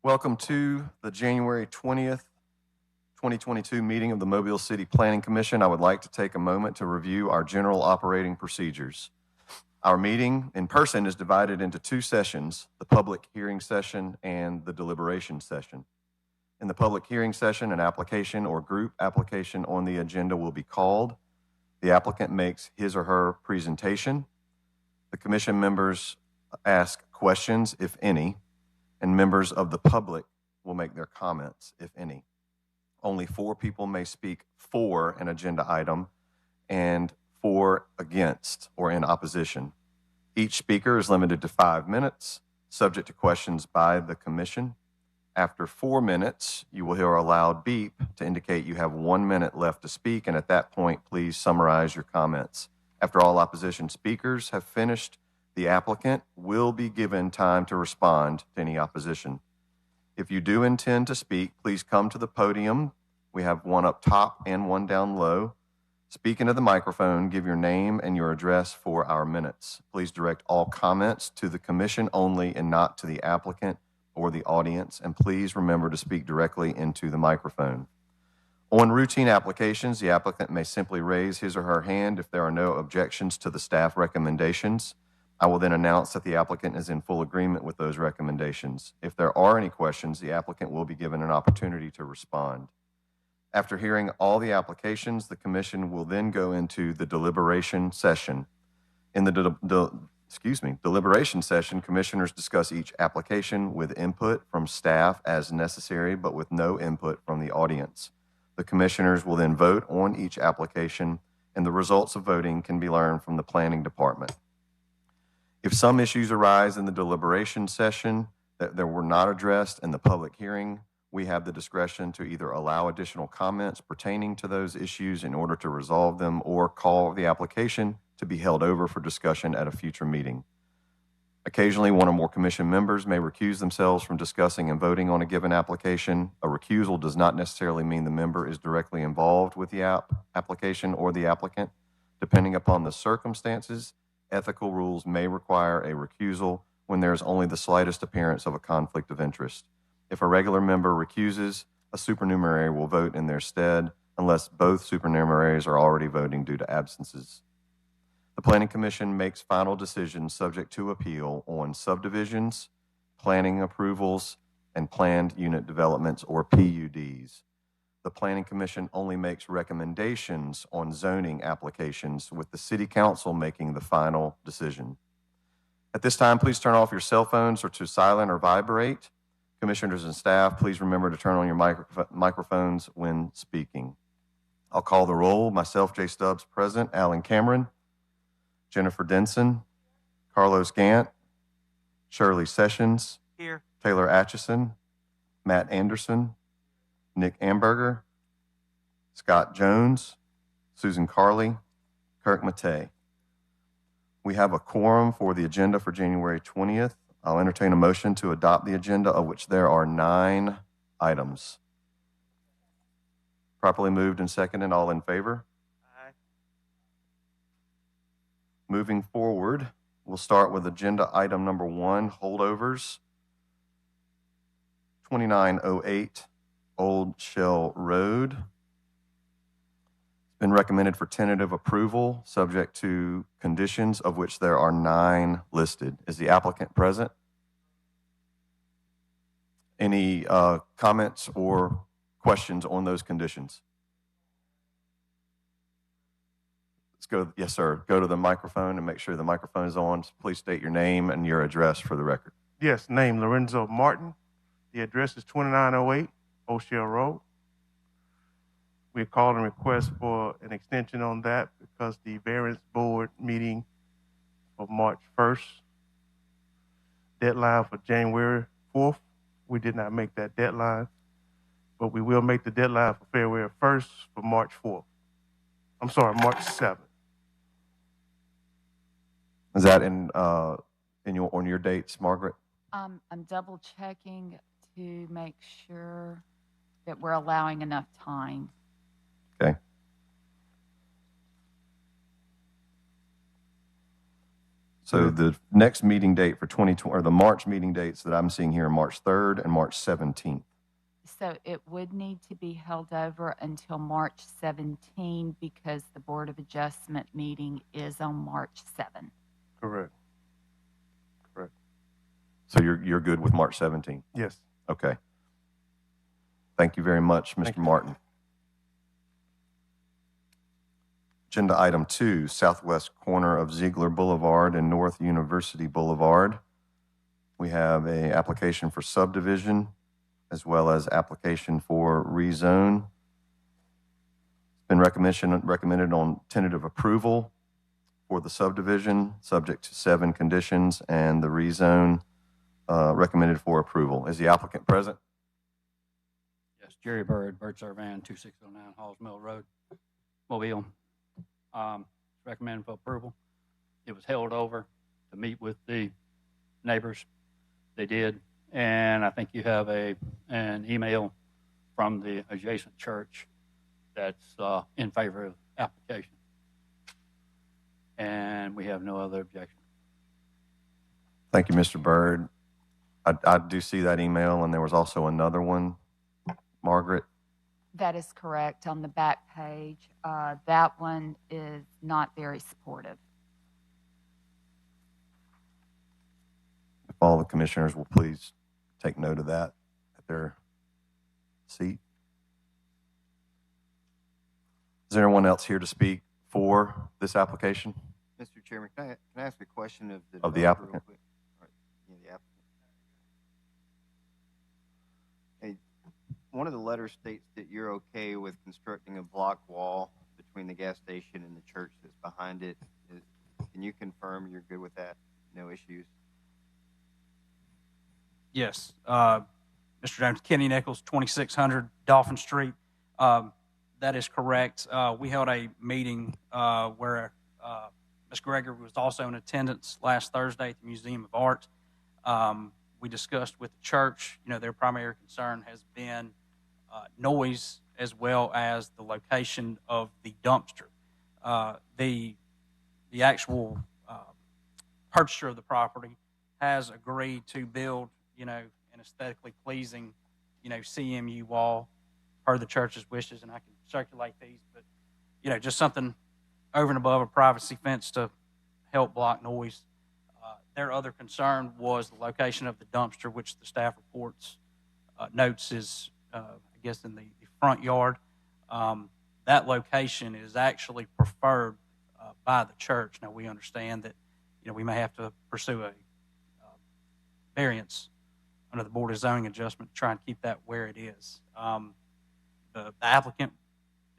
Welcome to the January 20th, 2022 meeting of the Mobile City Planning Commission. I would like to take a moment to review our general operating procedures. Our meeting in person is divided into two sessions, the public hearing session and the deliberation session. In the public hearing session, an application or group application on the agenda will be called. The applicant makes his or her presentation. The commission members ask questions, if any, and members of the public will make their comments, if any. Only 4 people may speak for an agenda item and 4 against or in opposition. Each speaker is limited to 5 minutes, subject to questions by the commission. After 4 minutes, you will hear a loud beep to indicate you have 1 minute left to speak, and at that point, please summarize your comments. After all opposition speakers have finished, the applicant will be given time to respond to any opposition. If you do intend to speak, please come to the podium. We have one up top and one down low. Speak into the microphone, give your name and your address for our minutes. Please direct all comments to the commission only and not to the applicant or the audience, and please remember to speak directly into the microphone. On routine applications, the applicant may simply raise his or her hand if there are no objections to the staff recommendations. I will then announce that the applicant is in full agreement with those recommendations. If there are any questions, the applicant will be given an opportunity to respond. After hearing all the applications, the commission will then go into the deliberation session. In the deliberation session, commissioners discuss each application with input from staff as necessary, but with no input from the audience. The commissioners will then vote on each application, and the results of voting can be learned from the planning department. If some issues arise in the deliberation session that were not addressed in the public hearing, we have the discretion to either allow additional comments pertaining to those issues in order to resolve them or call the application to be held over for discussion at a future meeting. Occasionally, one or more commission members may recuse themselves from discussing and voting on a given application. A recusal does not necessarily mean the member is directly involved with the application or the applicant. Depending upon the circumstances, ethical rules may require a recusal when there is only the slightest appearance of a conflict of interest. If a regular member recuses, a supernumerary will vote in their stead unless both supernumeraries are already voting due to absences. The Planning Commission makes final decisions subject to appeal on subdivisions, planning approvals, and planned unit developments, or PUDs. The Planning Commission only makes recommendations on zoning applications, with the City Council making the final decision. At this time, please turn off your cell phones or to silent or vibrate. Commissioners and staff, please remember to turn on your microphones when speaking. I'll call the roll. Myself, Jay Stubbs, present. Alan Cameron, Jennifer Denson, Carlos Gant, Shirley Sessions, here. Taylor Atchison, Matt Anderson, Nick Amberger, Scott Jones, Susan Carley, Kirk Matei. We have a quorum for the agenda for January 20th. I'll entertain a motion to adopt the agenda, of which there are 9 items. Properly moved and seconded. All in favor? Aye. Moving forward, we'll start with agenda item number 1, holdovers. 2908 Old Shell Road. It's been recommended for tentative approval, subject to conditions, of which there are 9 listed. Is the applicant present? Any comments or questions on those conditions? Let's go. Yes, sir. Go to the microphone and make sure the microphone is on. Please state your name and your address for the record. Yes, name Lorenzo Martin. The address is 2908 Old Shell Road. We called and request for an extension on that because the variance board meeting of March 1st, deadline for January 4th. We did not make that deadline, but we will make the deadline for February 1st for March 4th. I'm sorry, March 7th. Is that on your dates, Margaret? I'm double checking to make sure that we're allowing enough time. So Yeah. the next meeting date for 2020, or the March meeting dates that I'm seeing here are March 3rd and March 17th. So it would need to be held over until March 17 because the Board of Adjustment meeting is on March 7. Correct. Correct. So you're good with March 17th? Yes. Okay. Thank you very much, Thank Mr. you. Martin. Agenda item 2, southwest corner of Ziegler Boulevard and North University Boulevard. We have a application for subdivision as well as application for rezone. It's been recommended on tentative approval for the subdivision, subject to 7 conditions, and the rezone recommended for approval. Is the applicant present? Yes, Jerry Bird, Surveyon, 2609 Halls Mill Road, Mobile. Recommended for approval. It was held over to meet with the neighbors. They did, and I think you have an email from the adjacent church that's in favor of the application. And we have no other objection. Thank you, Mr. Bird. I do see that email, and there was also another one, Margaret. That is correct on the back page. That one is not very supportive. If all the commissioners will please take note of that at their seat. Is there anyone else here to speak for this application? Mr. Chairman, can I ask a question of the Of the developer real applicant. quick? All right. Yeah, the applicant. Hey, one of the letters states that you're okay with constructing a block wall between the gas station and the church that's behind it. Can you confirm you're good with that? No issues? Yes, Mr. Jones, Kenny Nichols, 2600 Dolphin Street. That is correct. We held a meeting where Ms. Gregory was also in attendance last Thursday at the Museum of Art. We discussed with the church, their primary concern has been noise as well as the location of the dumpster. The actual purchaser of the property has agreed to build, an aesthetically pleasing, CMU wall per the church's wishes, and I can circulate these, but, just something over and above a privacy fence to help block noise. Their other concern was the location of the dumpster, which the staff reports notes is, I guess, in the front yard. That location is actually preferred by the church. Now, we understand that, we may have to pursue a variance under the Board of Zoning Adjustment to try and keep that where it is. The applicant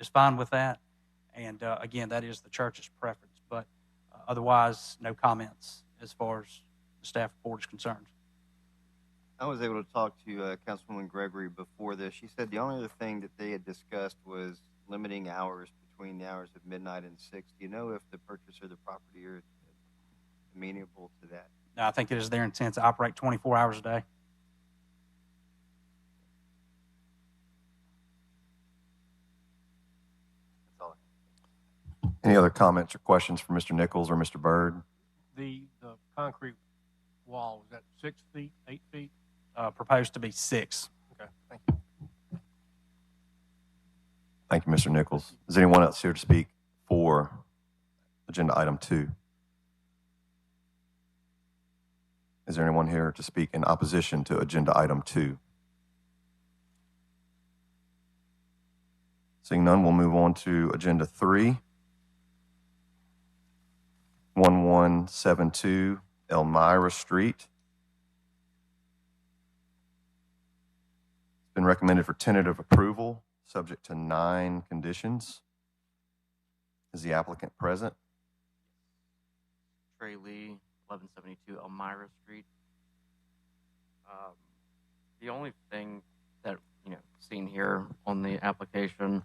is fine with that, and again, that is the church's preference, but otherwise, no comments as far as the staff report is concerned. I was able to talk to Councilwoman Gregory before this. She said the only other thing that they had discussed was limiting hours between the hours of midnight and 6. Do you know if the purchaser of the property are amenable to that? Now, I think it is their intent to operate 24 hours a day. That's all. Any other comments or questions for Mr. Nichols or Mr. Bird? The concrete wall, is that 6 feet, 8 feet? Proposed to be 6. Okay, thank you. Thank you, Mr. Nichols. Is anyone else here to speak for agenda item 2? Is there anyone here to speak in opposition to agenda item 2? Seeing none, we'll move on to agenda 3. 1172 Elmira Street. It's been recommended for tentative approval, subject to 9 conditions. Is the applicant present? Trey Lee, 1172 Elmira Street. The only thing that, seen here on the application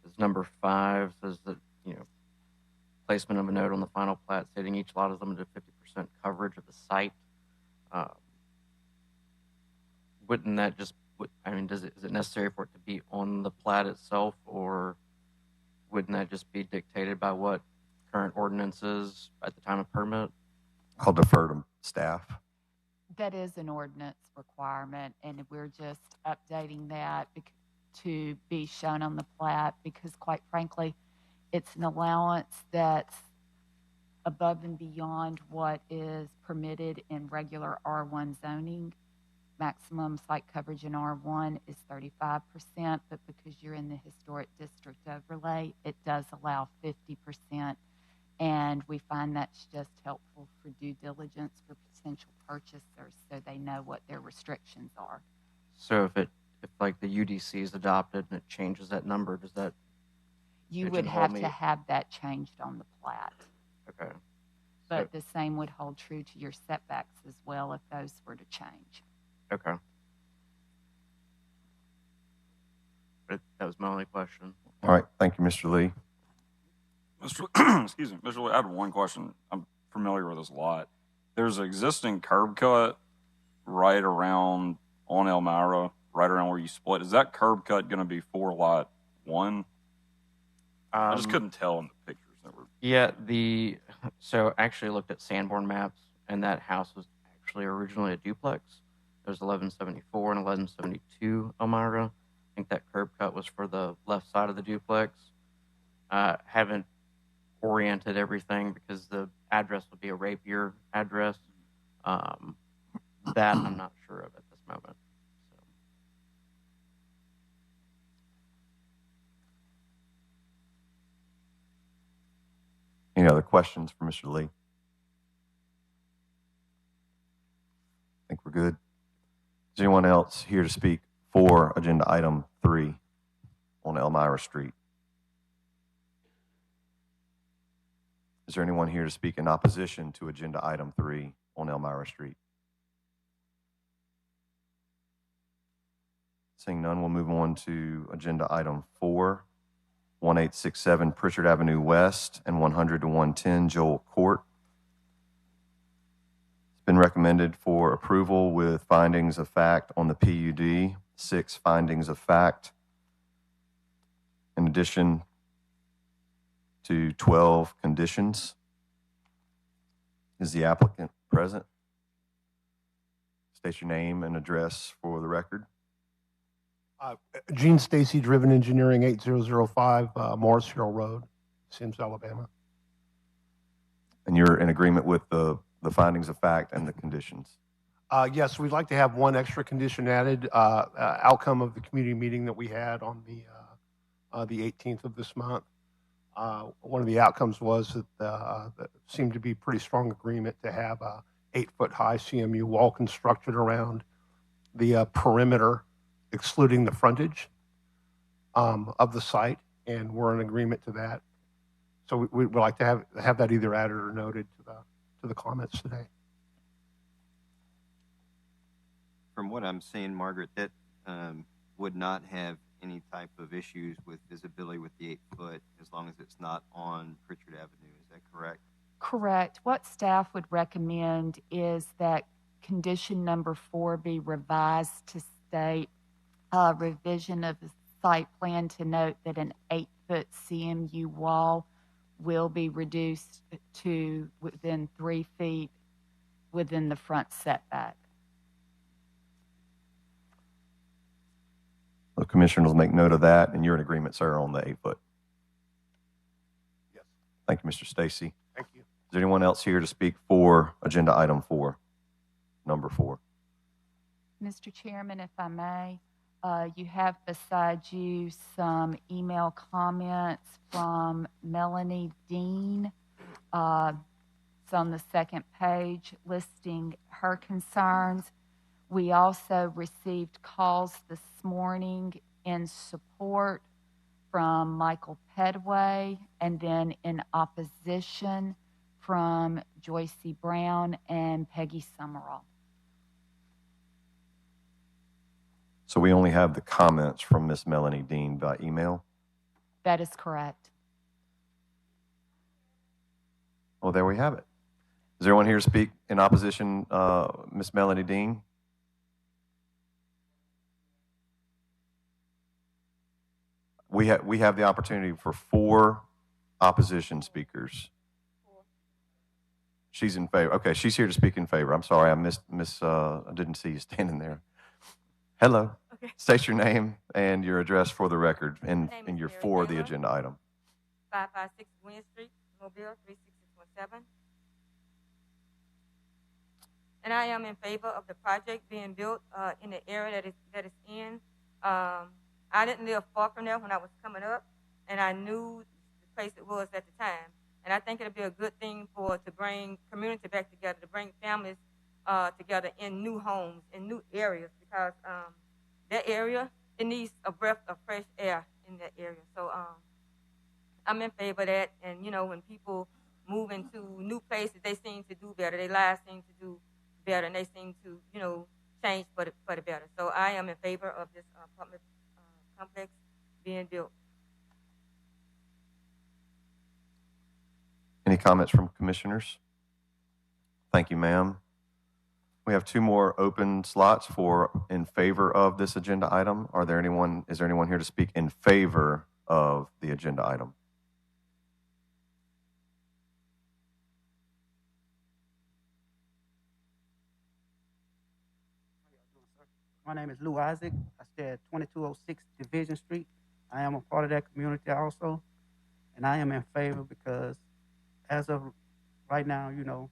is number 5 says that, placement of a note on the final plat stating each lot is limited to 50% coverage of the site. Wouldn't that just, is it necessary for it to be on the plat itself, or wouldn't that just be dictated by what current ordinance is at the time of permit? I'll defer to staff. That is an ordinance requirement, and we're just updating that to be shown on the plat because, quite frankly, it's an allowance that's above and beyond what is permitted in regular R1 zoning. Maximum site coverage in R1 is 35%, but because you're in the historic district overlay, it does allow 50%. And we find that's just helpful for due diligence for potential purchasers so they know what their restrictions are. So if like the UDC is adopted and it changes that number, does that You would pigeonhole have me? to have that changed on the plat. Okay. But the same would hold true to your setbacks as well if those were to change. Okay. But that was my only question. All right. Thank you, Mr. Lee. Excuse me, Mr. Lee, I had one question. I'm familiar with this lot. There's an existing curb cut right around on Elmira, right around where you split. Is that curb cut going to be for lot 1? I just couldn't tell in the pictures that were. Yeah, so I actually looked at Sanborn maps, and that house was actually originally a duplex. There's 1174 and 1172 Elmira. I think that curb cut was for the left side of the duplex. Haven't oriented everything because the address would be a rapier address. That I'm not sure of at this moment. So. Any other questions for Mr. Lee? I think we're good. Is anyone else here to speak for agenda item 3 on Elmira Street? Is there anyone here to speak in opposition to agenda item 3 on Elmira Street? Seeing none, we'll move on to agenda item 4, 1867 Pritchard Avenue West and 100 to 110 Joel Court. It's been recommended for approval with findings of fact on the PUD, 6 findings of fact, in addition to 12 conditions. Is the applicant present? State your name and address for the record. Gene Stacy, Driven Engineering, 8005 Morris Hill Road, Sims, Alabama. And you're in agreement with the findings of fact and the conditions? Yes, we'd like to have one extra condition added. Outcome of the community meeting that we had on the 18th of this month. One of the outcomes was that there seemed to be pretty strong agreement to have a 8-foot-high CMU wall constructed around the perimeter, excluding the frontage of the site, and we're in agreement to that. So we'd like to have that either added or noted to the comments today. From what I'm seeing, Margaret, that would not have any type of issues with visibility with the 8-foot as long as it's not on Pritchard Avenue. Is that correct? Correct. What staff would recommend is that condition number 4 be revised to state revision of the site plan to note that an 8-foot CMU wall will be reduced to within 3 feet within the front setback. The commissioners will make note of that, and you're in agreement, sir, on the 8-foot. Yes. Thank you, Mr. Stacy. Thank you. Is there anyone else here to speak for agenda item 4, number 4? Mr. Chairman, if I may, you have beside you some email comments from Melanie Dean. It's on the second page listing her concerns. We also received calls this morning in support from Michael Pedway, and then in opposition from Joyce C. Brown and Peggy Summerall. So we only have the comments from Miss Melanie Dean by email? That is correct. Well, there we have it. Is there anyone here to speak in opposition, Miss Melanie Dean? We have the opportunity for 4 opposition speakers. She's in favor. Okay, she's here to speak in favor. I'm sorry, I didn't see you standing there. Hello. Okay. State your name and your address for the record, and My name and is you're Mary for the Taylor. agenda item. 556 Gwynn Street, Mobile 36617. And I am in favor of the project being built in the area that it's in. I didn't live far from there when I was coming up, and I knew the place it was at the time. And I think it'll be a good thing to bring community back together, to bring families together in new homes, in new areas, because that area, it needs a breath of fresh air in that area. So I'm in favor of that. And, you know, when people move into new places, they seem to do better. Their lives seem to do better, and they seem to, you know, change for the better. So I am in favor of this apartment complex being built. Any comments from commissioners? Thank you, ma'am. We have 2 more open slots for in favor of this agenda item. Is there anyone here to speak in favor of the agenda item? My name is Lou Isaac. I stay at 2206 Division Street. I am a part of that community also, and I am in favor because as of right now, you know,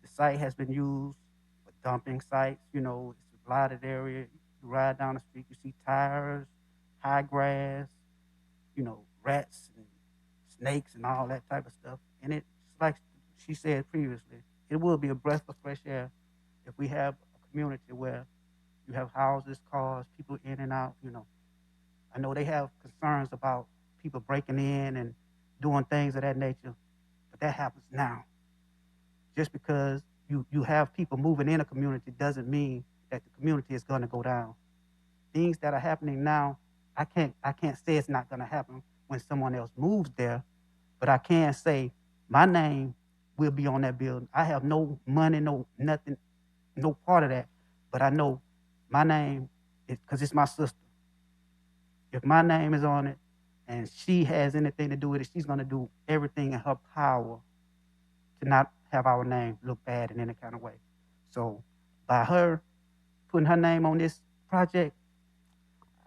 the site has been used for dumping sites. You know, it's a blighted area. You ride down the street, you see tires, high grass, you know, rats and snakes and all that type of stuff. And it's like she said previously, it will be a breath of fresh air if we have a community where you have houses, cars, people in and out, you know. I know they have concerns about people breaking in and doing things of that nature, but that happens now. Just because you have people moving in a community doesn't mean that the community is going to go down. Things that are happening now, I can't say it's not going to happen when someone else moves there, but I can say my name will be on that building. I have no money, no nothing, no part of that, but I know my name, because it's my sister. If my name is on it and she has anything to do with it, she's going to do everything in her power to not have our name look bad in any kind of way. So by her putting her name on this project,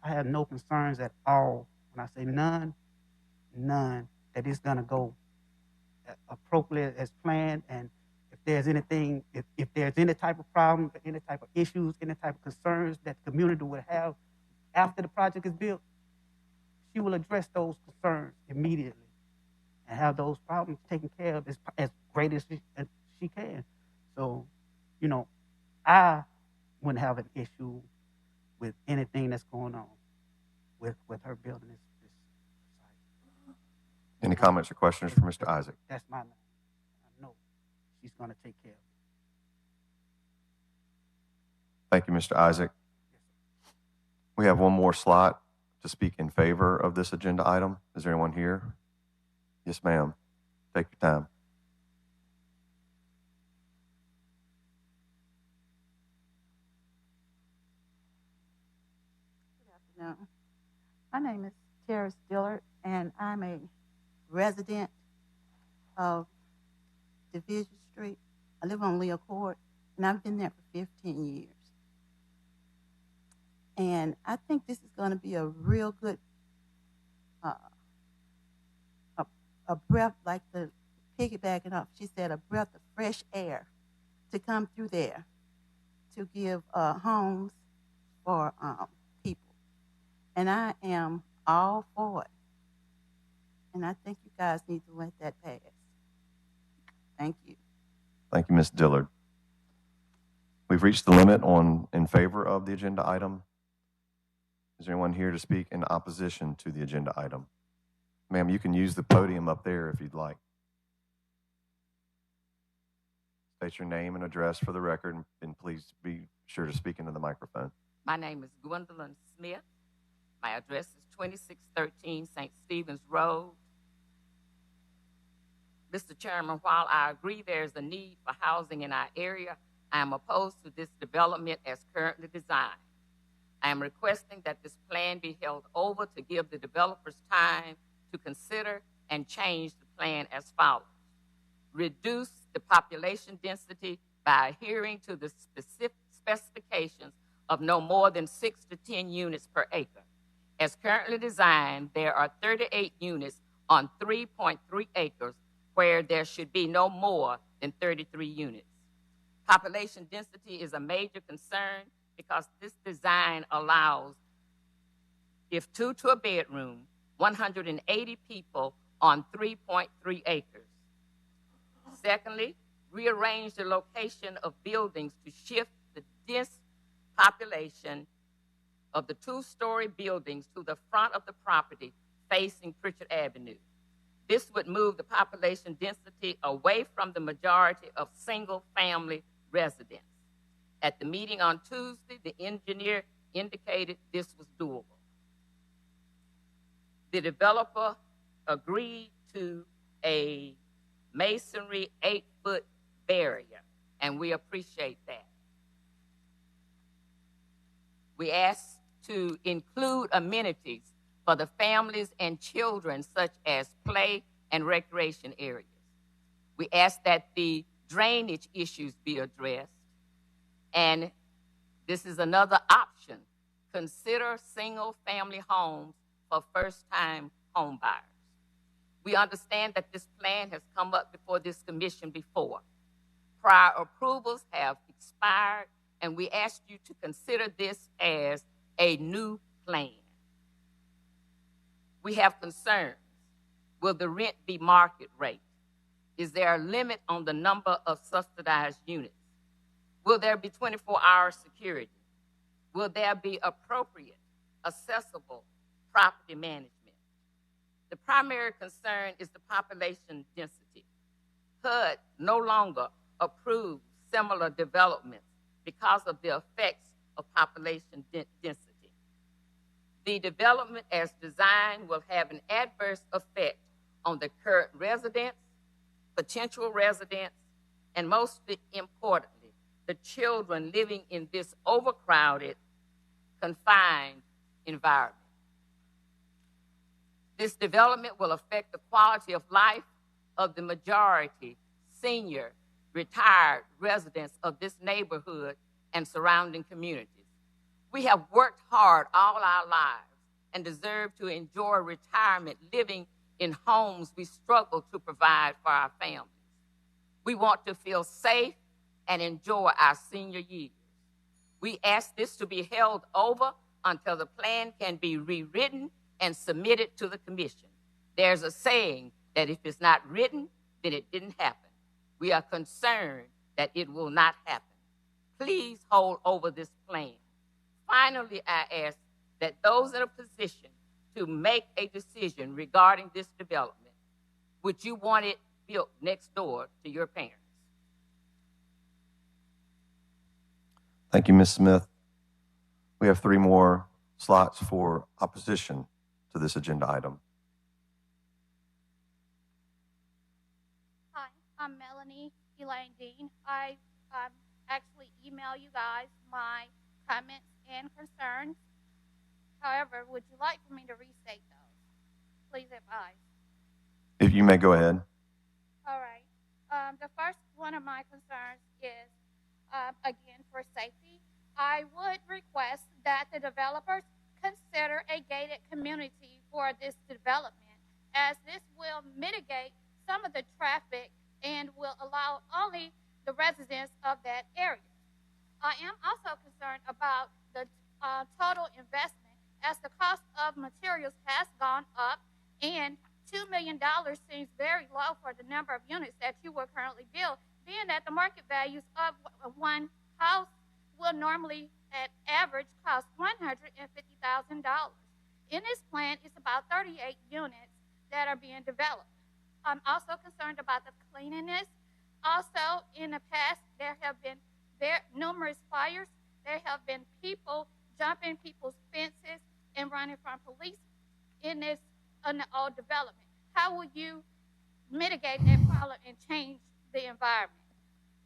I have no concerns at all. When I say none, that it's going to go appropriately as planned. And if there's anything, if there's any type of problem, any type of issues, any type of concerns that the community would have after the project is built, she will address those concerns immediately and have those problems taken care of as great as she can. So, you know, I wouldn't have an issue with anything that's going on with her building this site. Any comments or questions for Mr. Isaac? That's my name. I know she's going to take care of it. Thank you, Mr. Isaac. We have one more slot to speak in favor of this agenda item. Is there anyone here? Yes, ma'am. Take your time. Good afternoon. My name is Terrace Dillard, and I'm a resident of Division Street. I live on Leo Court, and I've been there for 15 years. And I think this is going to be a real good, a breath, like the piggybacking off, she said, a breath of fresh air to come through there to give homes for people. And I am all for it. And I think you guys need to let that pass. Thank you. Thank you, Ms. Dillard. We've reached the limit in favor of the agenda item. Is there anyone here to speak in opposition to the agenda item? Ma'am, you can use the podium up there if you'd like. State your name and address for the record, and please be sure to speak into the microphone. My name is Gwendolyn Smith. My address is 2613 St. Stephen's Road. Mr. Chairman, while I agree there's a need for housing in our area, I am opposed to this development as currently designed. I am requesting that this plan be held over to give the developers time to consider and change the plan as follows. Reduce the population density by adhering to the specific specifications of no more than 6 to 10 units per acre. As currently designed, there are 38 units on 3.3 acres where there should be no more than 33 units. Population density is a major concern because this design allows, if 2 to a bedroom, 180 people on 3.3 acres. Secondly, rearrange the location of buildings to shift the dense population of the 2-story buildings to the front of the property facing Pritchard Avenue. This would move the population density away from the majority of single-family residents. At the meeting on Tuesday, the engineer indicated this was doable. The developer agreed to a masonry 8-foot barrier, and we appreciate that. We asked to include amenities for the families and children, such as play and recreation areas. We asked that the drainage issues be addressed, and this is another option. Consider single-family homes for first-time home buyers. We understand that this plan has come up before this commission before. Prior approvals have expired, and we ask you to consider this as a new plan. We have concerns. Will the rent be market rate? Is there a limit on the number of subsidized units? Will there be 24-hour security? Will there be appropriate, accessible property management? The primary concern is the population density. HUD no longer approves similar developments because of the effects of population density. The development as designed will have an adverse effect on the current residents, potential residents, and most importantly, the children living in this overcrowded, confined environment. This development will affect the quality of life of the majority senior, retired residents of this neighborhood and surrounding communities. We have worked hard all our lives and deserve to enjoy retirement living in homes we struggle to provide for our families. We want to feel safe and enjoy our senior years. We ask this to be held over until the plan can be rewritten and submitted to the commission. There's a saying that if it's not written, then it didn't happen. We are concerned that it will not happen. Please hold over this plan. Finally, I ask that those in a position to make a decision regarding this development, would you want it built next door to your parents? Thank you, Ms. Smith. We have 3 more slots for opposition to this agenda item. Hi, I'm Melanie Elaine Dean. I actually email you guys my comments and concerns. However, would you like for me to restate those? Please advise. If you may go ahead. All right. The first one of my concerns is, again, for safety. I would request that the developers consider a gated community for this development, as this will mitigate some of the traffic and will allow only the residents of that area. I am also concerned about the total investment, as the cost of materials has gone up, and $2 million seems very low for the number of units that you will currently build, being that the market values of one house will normally, at average, cost $150,000. In this plan, it's about 38 units that are being developed. I'm also concerned about the cleanliness. Also, in the past, there have been numerous fires. There have been people jumping people's fences and running from police in the old development. How will you mitigate that problem and change the environment?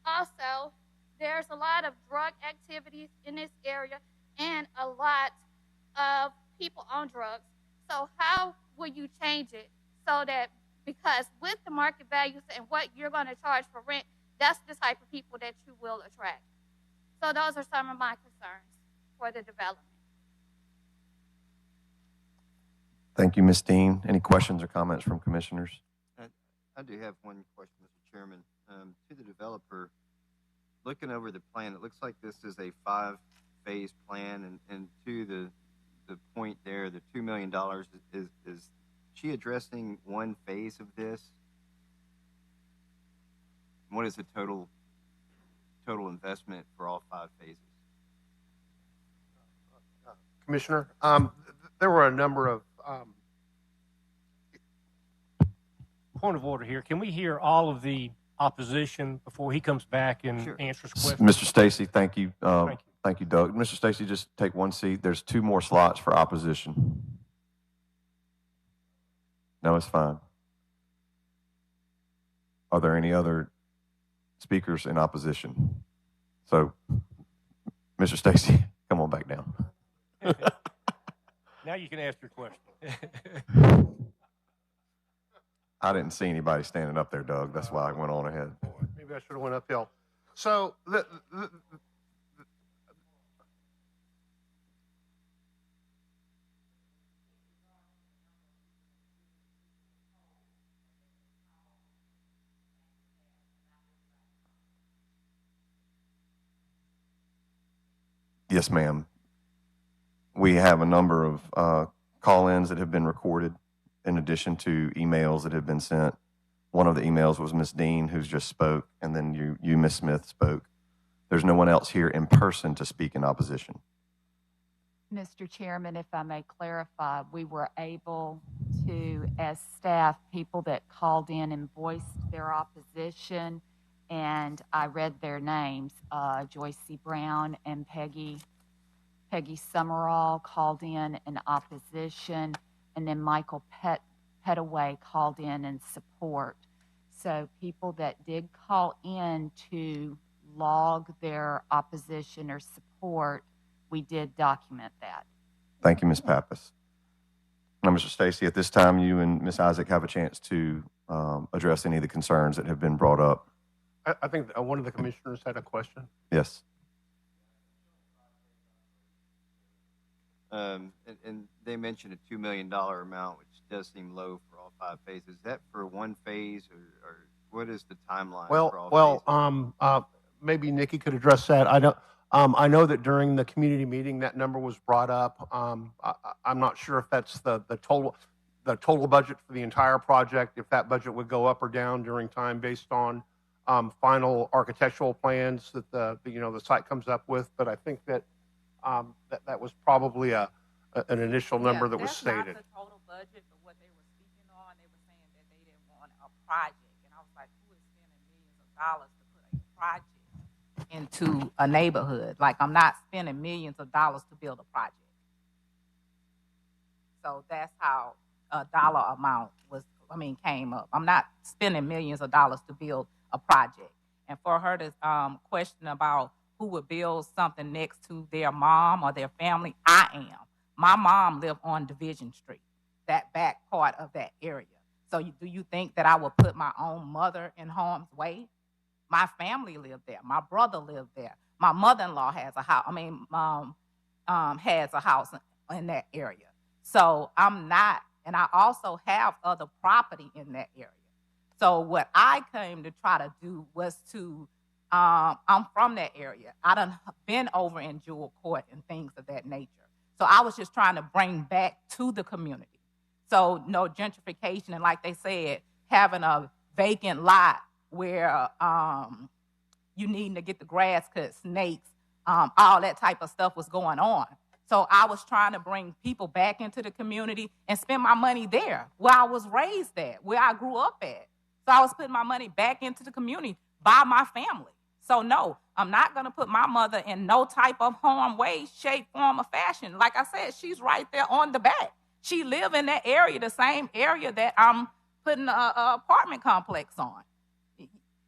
Also, there's a lot of drug activities in this area and a lot of people on drugs. So how will you change it so that, because with the market values and what you're going to charge for rent, That's the type of people that you will attract. So those are some of my concerns for the development. Thank you, Ms. Dean. Any questions or comments from commissioners? I do have one question, Mr. Chairman. To the developer, looking over the plan, it looks like this is a 5-phase plan, and to the point there, the $2 million, is she addressing one phase of this? What is the total investment for all 5 phases? Commissioner, there were a number of Point of order here. Can we hear all of the opposition before he comes back and Sure. answers questions? Mr. Stacy, thank you. Thank you. Thank you, Doug. Mr. Stacy, just take one seat. There's 2 more slots for opposition. No, it's fine. Are there any other speakers in opposition? So, Mr. Stacy, come on back down. Now you can ask your question. I didn't see anybody standing up there, Doug. That's why I went on ahead. Maybe I should have went uphill. So Yes, ma'am. We have a number of call-ins that have been recorded in addition to emails that have been sent. One of the emails was Ms. Dean, who's just spoke, and then you, Ms. Smith, spoke. There's no one else here in person to speak in opposition. Mr. Chairman, if I may clarify, we were able to, as staff, people that called in and voiced their opposition, and I read their names, Joyce C. Brown and Peggy Summerall called in opposition, and then Michael Petaway called in support. So people that did call in to log their opposition or support, we did document that. Thank you, Ms. Pappas. Now, Mr. Stacy, at this time, you and Ms. Isaac have a chance to address any of the concerns that have been brought up. I think one of the commissioners had a question. Yes. And they mentioned a $2 million amount, which does seem low for all 5 phases. Is that for one phase, or what is the timeline for all phases? Maybe Nikki could address that. I know that during the community meeting that number was brought up. I'm not sure if that's the total budget for the entire project, if that budget would go up or down during time based on final architectural plans that the site comes up with. But I think that that was probably an initial number that was stated. That's not the total budget, but what they were speaking on, they were saying that they didn't want a project, and I was like, who is spending millions of dollars to put a project into a neighborhood? Like, I'm not spending millions of dollars to build a project. So that's how a dollar amount came up. I'm not spending millions of dollars to build a project. And for her to question about who would build something next to their mom or their family, I am. My mom lived on Division Street, that back part of that area. So do you think that I would put my own mother in harm's way? My family lived there. My brother lived there. My mother-in-law has a house. Has a house in that area. So I'm not, and I also have other property in that area. So what I came to try to do was to, I'm from that area. I done been over in Jewel Court and things of that nature. So I was just trying to bring back to the community. So no gentrification, and like they said, having a vacant lot where you needing to get the grass cut, snakes, all that type of stuff was going on. So I was trying to bring people back into the community and spend my money there, where I was raised at, where I grew up at. So I was putting my money back into the community by my family. So no, I'm not going to put my mother in no type of harm, way, shape, form, or fashion. Like I said, she's right there on the back. She live in that area, the same area that I'm putting an apartment complex on.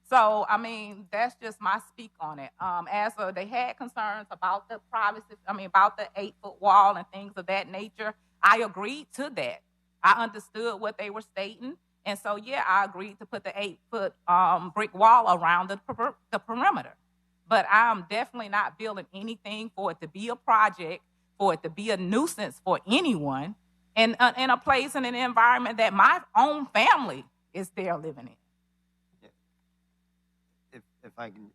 So, I mean, that's just my speak on it. As for they had concerns about the privacy, about the 8-foot wall and things of that nature, I agreed to that. I understood what they were stating, And so, yeah, I agreed to put the 8-foot brick wall around the perimeter. But I'm definitely not building anything for it to be a project, for it to be a nuisance for anyone, in a place and an environment that my own family is there living in. If I can,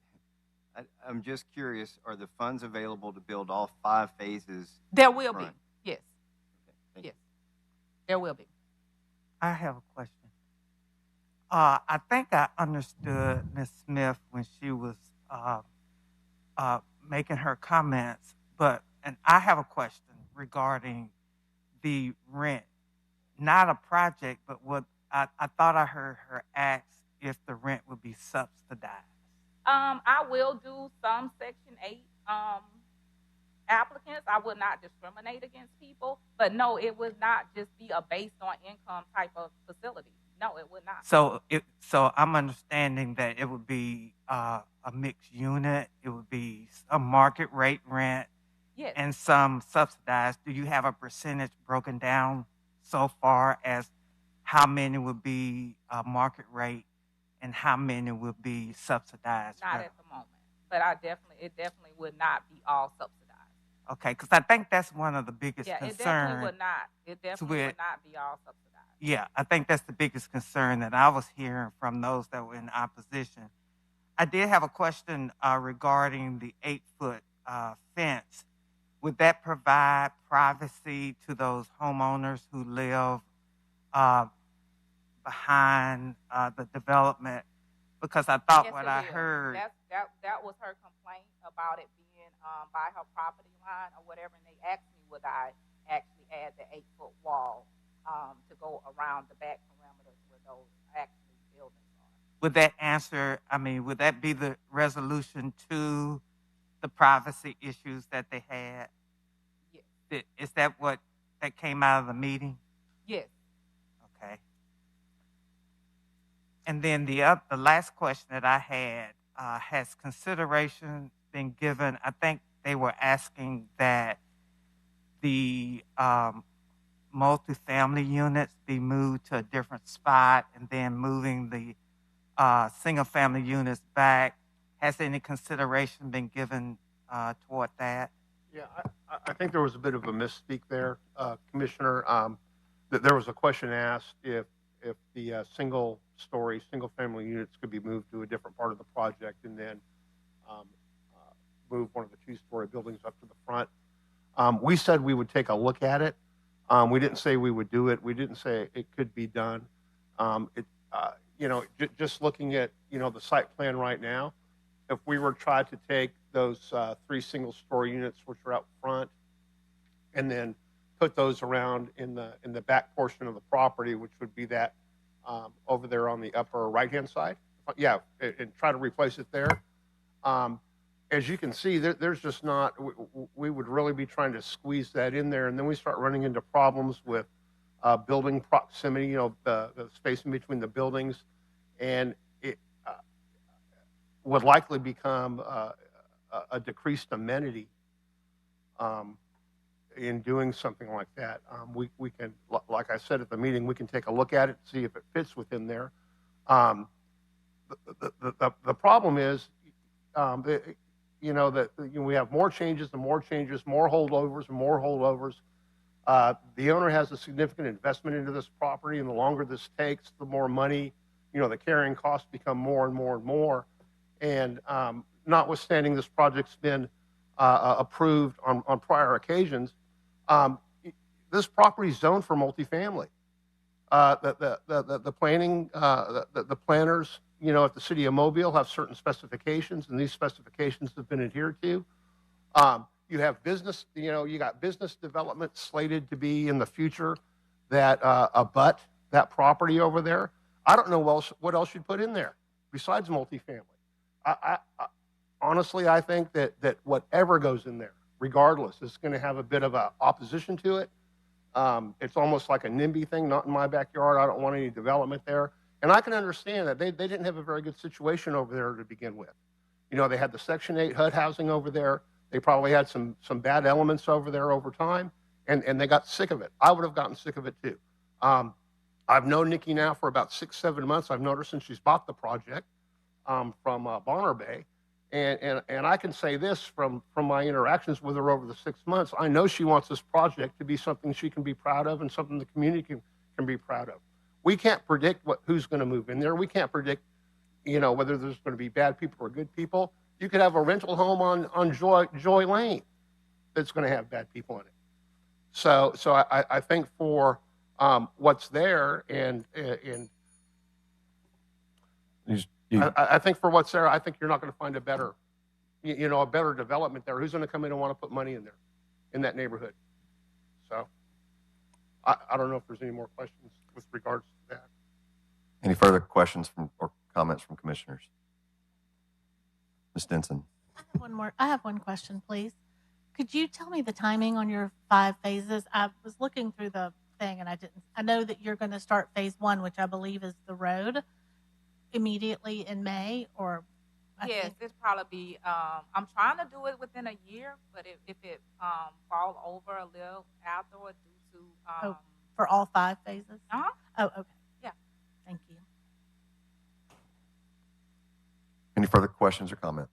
I'm just curious, are the funds available to build all 5 phases? There will be, yes. Okay, yes, there will be. I have a question. I think I understood Ms. Smith when she was making her comments, and I have a question regarding the rent. Not a project, but what I thought I heard her ask if the rent would be subsidized. I will do some Section 8 applicants. I would not discriminate against people, but no, it would not just be a based on income type of facility. No, it would not. So I'm understanding that it would be a mixed unit. It would be a market rate rent, yes, and some subsidized. Do you have a percentage broken down so far as how many would be market rate and how many would be subsidized? Not at the moment, but it definitely would not be all subsidized. Okay, because I think that's one of the biggest Yeah, concerns. it definitely would not. It definitely would not be all subsidized. Yeah, I think that's the biggest concern that I was hearing from those that were in opposition. I did have a question regarding the 8-foot fence. Would that provide privacy to those homeowners who live behind the development? Because I thought what I heard. That was her complaint about it being by her property line or whatever, and they asked me would I actually add the 8-foot wall to go around the back parameters where those actually buildings are. Would that answer, would that be the resolution to the privacy issues that they had? Yes. Is that what that came out of the meeting? Yes. Okay. And then the last question that I had, has consideration been given? I think they were asking that the multifamily units be moved to a different spot and then moving the single family units back. Has any consideration been given toward that? Yeah, I think there was a bit of a misspeak there, Commissioner. That there was a question asked if the single family units could be moved to a different part of the project and then move one of the 2-story buildings up to the front. We said we would take a look at it. We didn't say we would do it. We didn't say it could be done. Just looking at, the site plan right now, if we were trying to take those 3 single-story units which are out front and then put those around in the back portion of the property, which would be that over there on the upper right-hand side, yeah, and try to replace it there. As you can see, there's just not, we would really be trying to squeeze that in there, and then we start running into problems with building proximity, the space in between the buildings, and it would likely become a decreased amenity in doing something like that. We can, like I said at the meeting, we can take a look at it, see if it fits within there. The problem is, that we have more changes and more changes, more holdovers and more holdovers. The owner has a significant investment into this property, and the longer this takes, the more money, the carrying costs become more and more and more. And notwithstanding this project's been approved on prior occasions, this property is zoned for multifamily. The planning, the planners, at the city of Mobile have certain specifications, and these specifications have been adhered to. You have business, you got business development slated to be in the future that abut that property over there. I don't know what else you'd put in there besides multifamily. Honestly, I think that whatever goes in there, regardless, is going to have a bit of a opposition to it. It's almost like a NIMBY thing, not in my backyard. I don't want any development there. And I can understand that they didn't have a very good situation over there to begin with. They had the Section 8 HUD housing over there. They probably had some bad elements over there over time, and they got sick of it. I would have gotten sick of it too. I've known Nikki now for about 6, 7 months. I've known her since she's bought the project from Bonner Bay. And I can say this from my interactions with her over the 6 months. I know she wants this project to be something she can be proud of and something the community can be proud of. We can't predict who's going to move in there. We can't predict, whether there's going to be bad people or good people. You could have a rental home on Joy Lane that's going to have bad people in it. So I think for what's there I think for what's there, I think you're not going to find a better development there. Who's going to come in and want to put money in there, in that neighborhood? So I don't know if there's any more questions with regards to that. Any further questions or comments from commissioners? Ms. Denson. I have one question, please. Could you tell me the timing on your 5 phases? I was looking through the thing and I know that you're going to start phase 1, which I believe is the road, immediately in May, or yes, it's probably be. I'm trying to do it within a year, but if it fall over a little afterward due to for all 5 phases. Oh, okay. Yeah. Thank you. Any further questions or comments?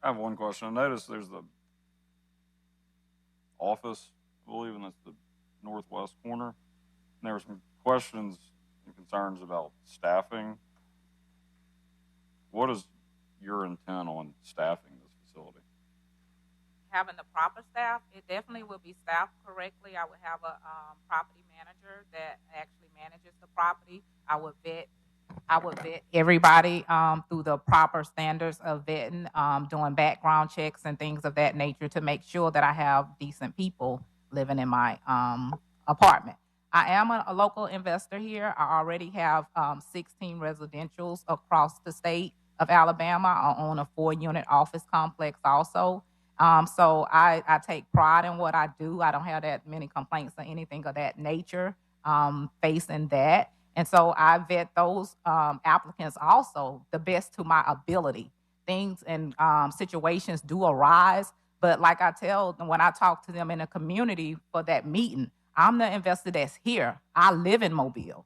I have one question. I noticed there's the office, I believe, and that's the northwest corner. And there were some questions and concerns about staffing. What is your intent on staffing this facility? Having the proper staff, it definitely will be staffed correctly. I would have a property manager that actually manages the property. I would vet everybody through the proper standards of vetting, doing background checks and things of that nature to make sure that I have decent people living in my apartment. I am a local investor here. I already have 16 residentials across the state of Alabama. I own a 4-unit office complex also. So I take pride in what I do. I don't have that many complaints or anything of that nature facing that. And so I vet those applicants also the best to my ability. Things and situations do arise, but like I tell them when I talk to them in the community for that meeting, I'm the investor that's here. I live in Mobile.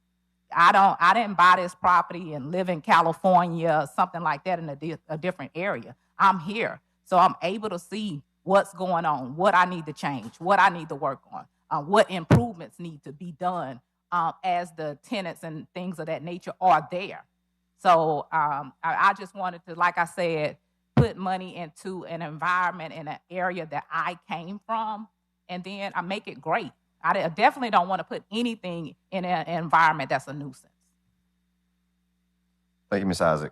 I didn't buy this property and live in California or something like that in a different area. I'm here. So I'm able to see what's going on, what I need to change, what I need to work on, what improvements need to be done as the tenants and things of that nature are there. So I just wanted to, like I said, put money into an environment in an area that I came from, and then I make it great. I definitely don't want to put anything in an environment that's a nuisance. Thank you, Ms. Isaac.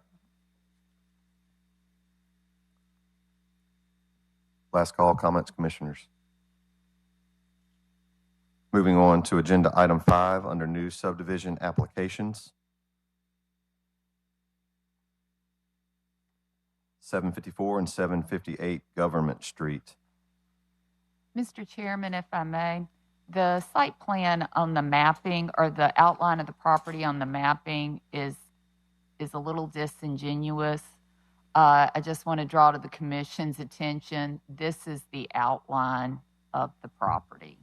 Last call, comments, commissioners. Moving on to agenda item 5 under new subdivision applications. 754 and 758 Government Street. Mr. Chairman, if I may, the site plan on the mapping or the outline of the property on the mapping is a little disingenuous. I just want to draw to the commission's attention, this is the outline of the property.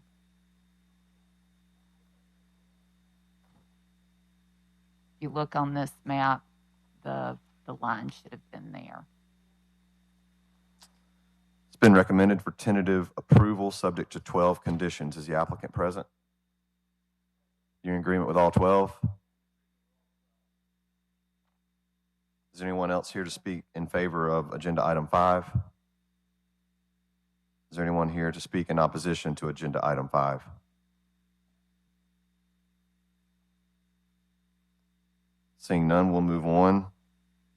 If you look on this map, the line should have been there. It's been recommended for tentative approval subject to 12 conditions. Is the applicant present? You're in agreement with all 12? Is there anyone else here to speak in favor of agenda item 5? Is there anyone here to speak in opposition to agenda item 5? Seeing none, we'll move on.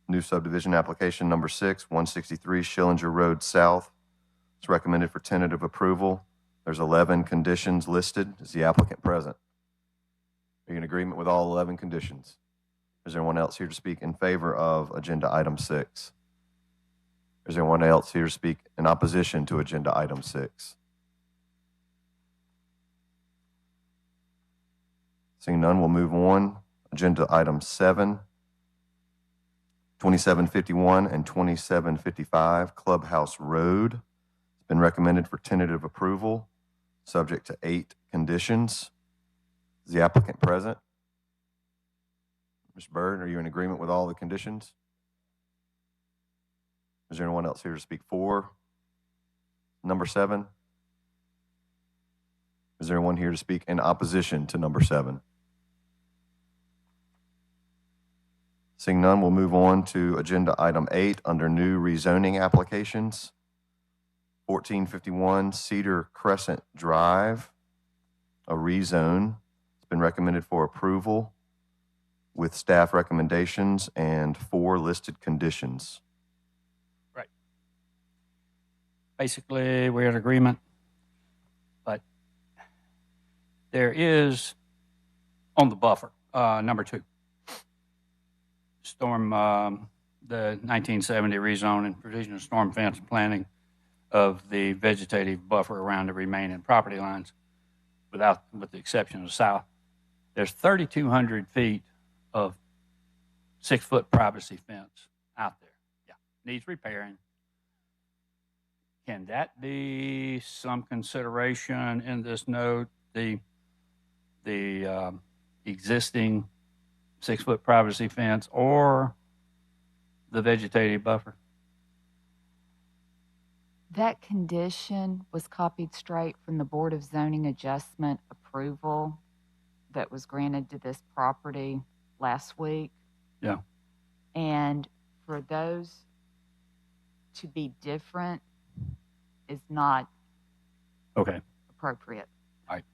New subdivision application number 6, 163 Schillinger Road South. It's recommended for tentative approval. There's 11 conditions listed. Is the applicant present? Are you in agreement with all 11 conditions? Is there anyone else here to speak in favor of agenda item 6? Is there anyone else here to speak in opposition to agenda item 6? Seeing none, we'll move on. Agenda item 7, 2751 and 2755 Clubhouse Road. It's been recommended for tentative approval. subject to 8 conditions. Is the applicant present? Mr. Byrd, are you in agreement with all the conditions? Is there anyone else here to speak for number 7? Is there anyone here to speak in opposition to number 7? Seeing none, we'll move on to agenda item 8 under new rezoning applications. 1451 Cedar Crescent Drive, a rezone. It's been recommended for approval with staff recommendations and 4 listed conditions. Right. Basically, we're in agreement, but there is on the buffer, number 2. Storm, the 1970 rezone and provision of storm fence planning of the vegetative buffer around the remaining property lines, with the exception of the south. There's 3,200 feet of 6-foot privacy fence out there. Yeah, needs repairing. Can that be some consideration in this note? The existing 6-foot privacy fence or the vegetative buffer? That condition was copied straight from the Board of Zoning Adjustment approval that was granted to this property last week. Yeah. And for those to be different is not okay. Appropriate. All right.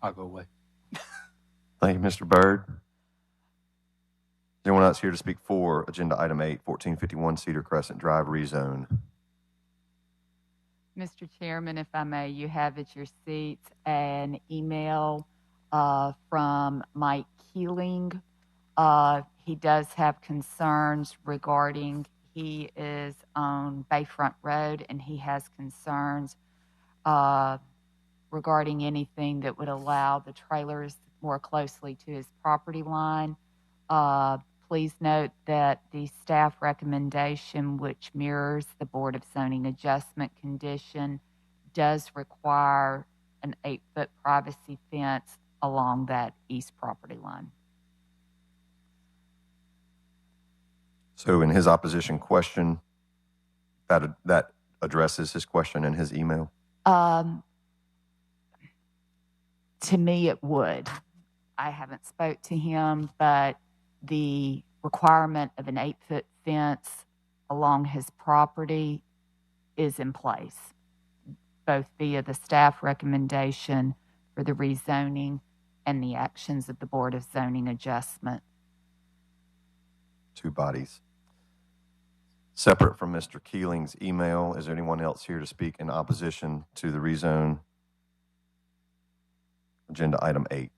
I'll go away. Thank you, Mr. Byrd. Is anyone else here to speak for agenda item 8, 1451 Cedar Crescent Drive rezone? Mr. Chairman, if I may, you have at your seats an email from Mike Keeling. He does have concerns regarding, he is on Bayfront Road, and he has concerns regarding anything that would allow the trailers more closely to his property line. Please note that the staff recommendation, which mirrors the Board of Zoning Adjustment condition, does require an 8-foot privacy fence along that east property line. So in his opposition question, that addresses his question in his email? To me, it would. I haven't spoke to him, but the requirement of an 8-foot fence along his property is in place, both via the staff recommendation for the rezoning and the actions of the Board of Zoning Adjustment. 2 bodies. Separate from Mr. Keeling's email, is there anyone else here to speak in opposition to the rezone? Agenda item 8.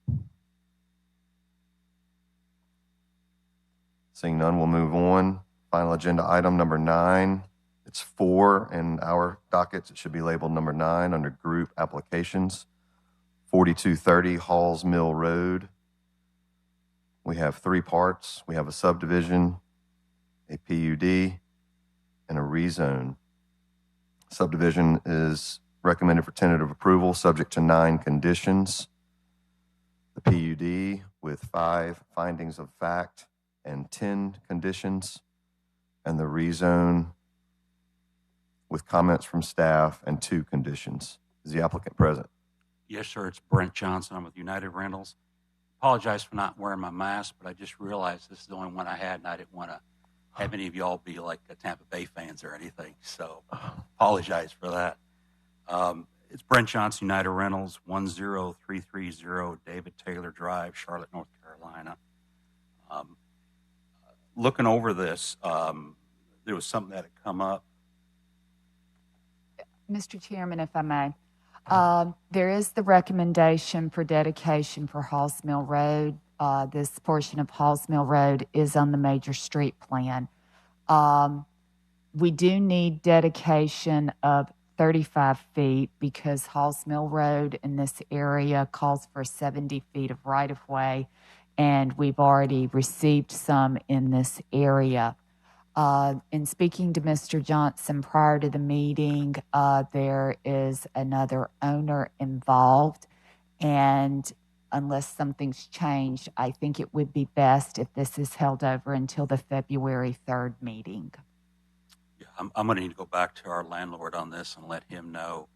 Seeing none, we'll move on. Final agenda item number 9. It's 4 in our dockets. It should be labeled number 9 under group applications. 4230 Halls Mill Road. We have 3 parts. We have a subdivision, a PUD, and a rezone. Subdivision is recommended for tentative approval, subject to 9 conditions. The PUD with 5 findings of fact and 10 conditions, and the rezone with comments from staff and 2 conditions. Is the applicant present? Yes, sir. It's Brent Johnson. I'm with United Rentals. Apologize for not wearing my mask, but I just realized this is the only one I had, and I didn't want to have any of y'all be like Tampa Bay fans or anything. So apologize for that. It's Brent Johnson, United Rentals, 10330 David Taylor Drive, Charlotte, North Carolina. Looking over this, there was something that had come up. Mr. Chairman, if I may, there is the recommendation for dedication for Halls Mill Road. This portion of Halls Mill Road is on the major street plan. We do need dedication of 35 feet because Halls Mill Road in this area calls for 70 feet of right-of-way, and we've already received some in this area. In speaking to Mr. Johnson prior to the meeting, there is another owner involved, and unless something's changed, I think it would be best if this is held over until the February 3rd meeting. Yeah, I'm going to need to go back to our landlord on this and let him know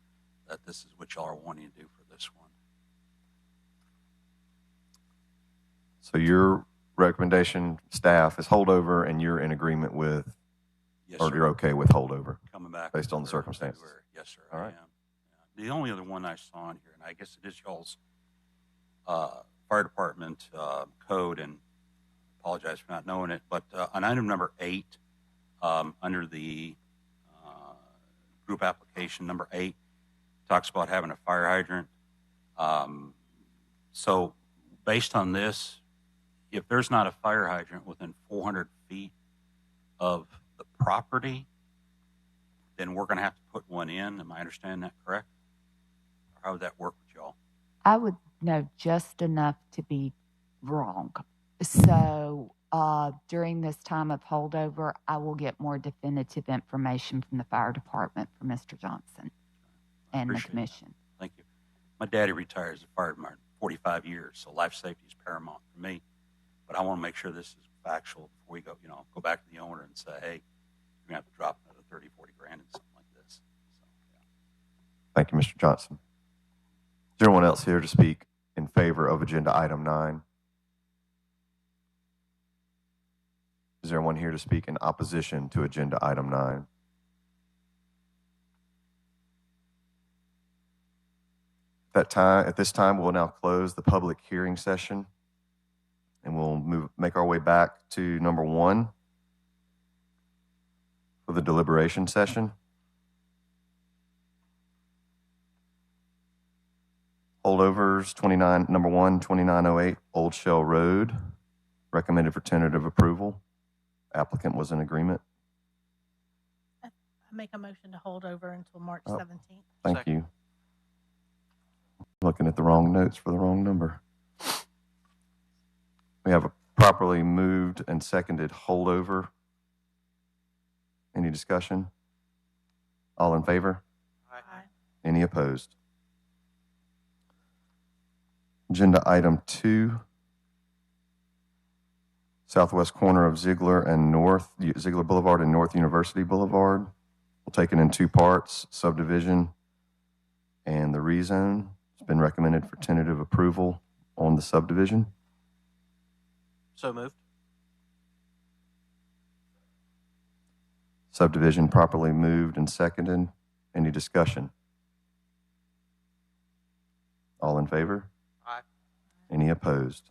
that this is what y'all are wanting to do for this one. So your recommendation, staff, is holdover, and you're in agreement with, Yes, or sir. you're okay with holdover Coming back based on the for circumstances? February. Yes, sir. All I right. am. Yeah. The only other one I saw in here, and I guess it is y'all's fire department code, and apologize for not knowing it, but on item number 8, under the group application number 8, talks about having a fire hydrant. So based on this, if there's not a fire hydrant within 400 feet of the property, then we're going to have to put one in. Am I understanding that correct? Or how would that work with y'all? I would know just enough to be wrong. So during this time of holdover, I will get more definitive information from the fire department for Mr. Johnson and the commission. Thank you. My daddy retired as a fireman 45 years, so life safety is paramount for me. But I want to make sure this is factual before we go, go back to the owner and say, hey, you're going to have to drop another 30, 40 grand in something like this. So, yeah. Thank you, Mr. Johnson. Is there anyone else here to speak in favor of agenda item 9? Is there anyone here to speak in opposition to agenda item 9? At this time, we'll now close the public hearing session, and we'll make our way back to number 1 for the deliberation session. Holdovers, number 1, 2908 Old Shell Road, recommended for tentative approval. Applicant was in agreement. I make a motion to hold over until March 17th. Thank you. Looking at the wrong notes for the wrong number. We have a properly moved and seconded holdover. Any discussion? All in favor? Aye. Any opposed? Agenda item 2, southwest corner of Ziegler Boulevard and North University Boulevard. We'll take it in 2 parts, subdivision and the rezone. It's been recommended for tentative approval on the subdivision. So moved. Subdivision properly moved and seconded. Any discussion? All in favor? Aye. Any opposed?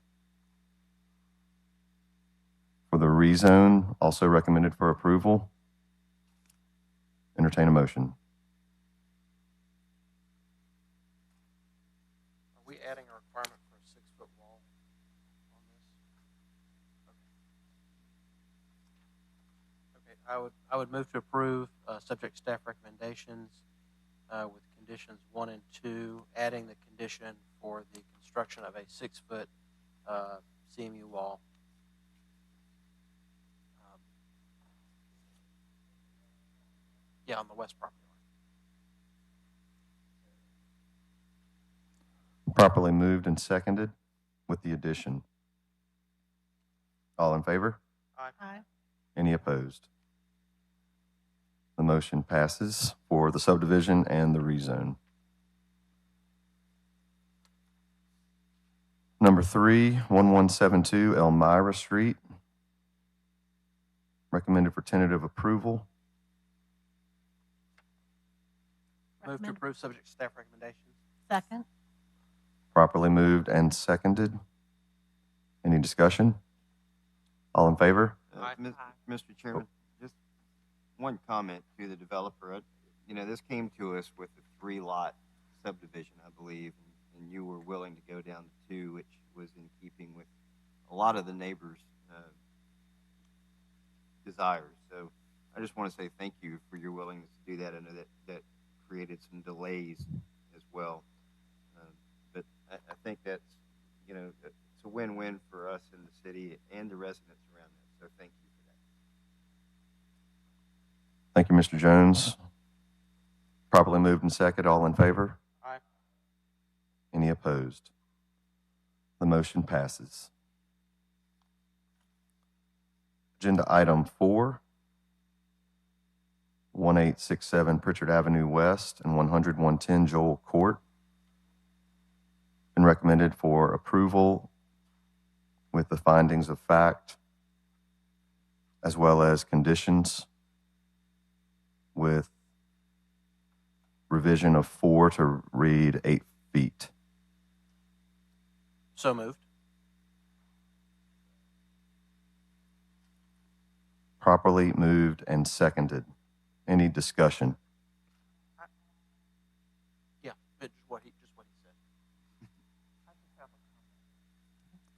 For the rezone, also recommended for approval. Entertain a motion. Are we adding a requirement for a 6-foot wall on this? Okay, I would move to approve, subject to staff recommendations, with conditions 1 and 2, adding the condition for the construction of a 6-foot CMU wall. On the west property line. Properly moved and seconded with the addition. All in favor? Aye. Any opposed? The motion passes for the subdivision and the rezone. Number 3, 1172 Elmira Street. Recommended for tentative approval. Move to approve, subject to staff recommendations. Second. Properly moved and seconded. Any discussion? All in favor? Mr. Chairman, just one comment to the developer. This came to us with a 3-lot subdivision, I believe, and you were willing to go down to 2, which was in keeping with a lot of the neighbors' desires. So I just want to say thank you for your willingness to do that. I know that created some delays as well. But I think that's, it's a win-win for us in the city and the residents around that. So thank you for Mr. Jones. Properly moved and seconded. All in favor? Aye. Any opposed? The motion passes. Agenda item 4, 1867 Pritchard Avenue West and 110 Joel Court. Been recommended for approval with the findings of fact as well as conditions with revision of 4 to read 8 feet. So moved. Properly moved and seconded. Any discussion? Yeah, just what he said.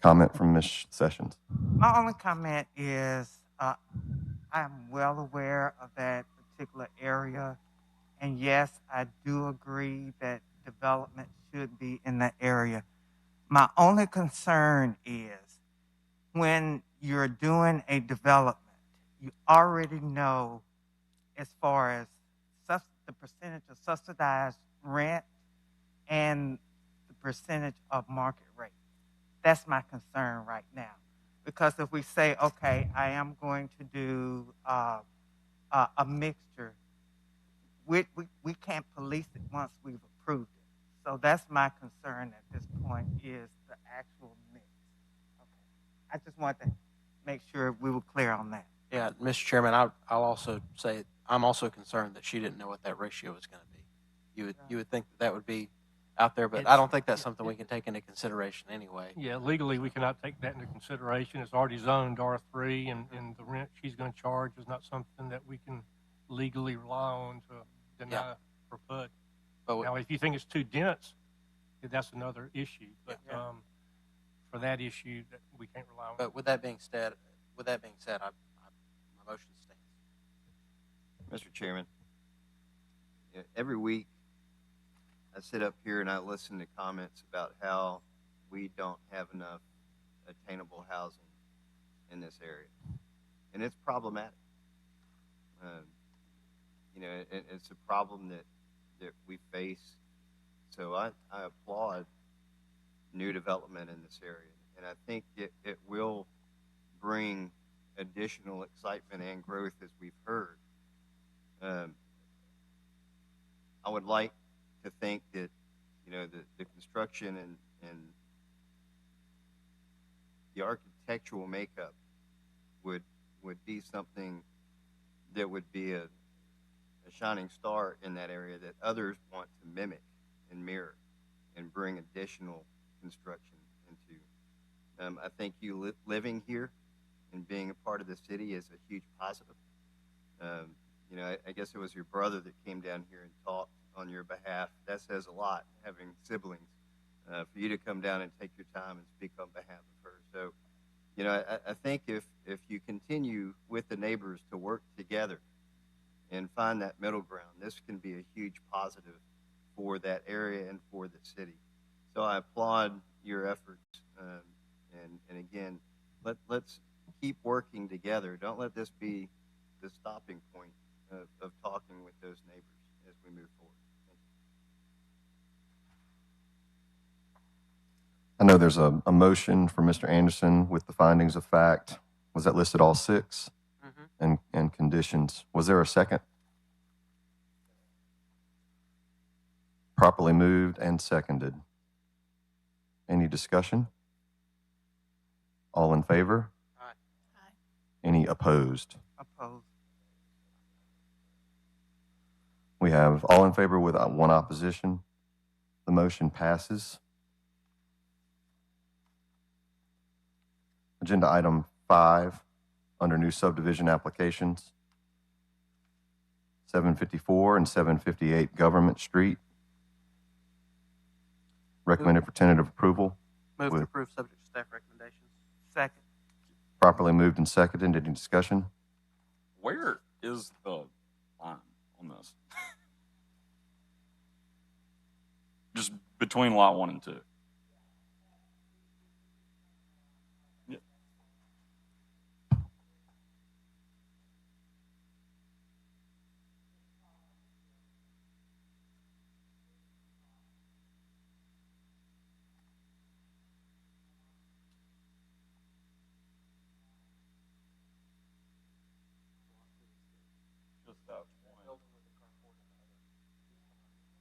Comment from Ms. Sessions. My only comment is I'm well aware of that particular area. And yes, I do agree that development should be in that area. My only concern is when you're doing a development, you already know as far as the percentage of subsidized rent and the percentage of market rate. That's my concern right now. Because if we say, okay, I am going to do a mixture, we can't police it once we've approved it. So that's my concern at this point is the actual mix. Okay. I just want to make sure we were clear on that. Yeah, Mr. Chairman, I'll also say I'm also concerned that she didn't know what that ratio was going to be. You would think that would be out there, but I don't think that's something we can take into consideration anyway. Yeah, legally, we cannot take that into consideration. It's already zoned R3, and the rent she's going to charge is not something that we can legally rely on to deny or put. Now, if you think it's too dense, that's another issue. But for that issue, that we can't rely on. But with that being said, my motion stands. Mr. Chairman, every week I sit up here and I listen to comments about how we don't have enough attainable housing in this area. And it's problematic. It's a problem that we face. So I applaud new development in this area. And I think it will bring additional excitement and growth as we've heard. I would like to think that, the construction and the architectural makeup would be something that would be a shining star in that area that others want to mimic and mirror and bring additional construction into. I think you living here and being a part of the city is a huge positive. I guess it was your brother that came down here and talked on your behalf. That says a lot, having siblings, for you to come down and take your time and speak on behalf of her. So, I think if you continue with the neighbors to work together and find that middle ground, this can be a huge positive for that area and for the city. So I applaud your efforts. And again, let's keep working together. Don't let this be the stopping point of talking with those neighbors as we move forward. I know there's a motion for Mr. Anderson with the findings of fact. Was that listed all 6? Mm-hmm. And conditions? Was there a second? Properly moved and seconded. Any discussion? All in favor? Aye. Any opposed? Opposed. We have all in favor with 1 opposition. The motion passes. Agenda item 5, under new subdivision applications, 754 and 758 Government Street. Recommended for tentative approval. Move to approve subject to staff recommendations. Second. Properly moved and seconded. Any discussion? Where is the line on this? Just between lot 1 and 2.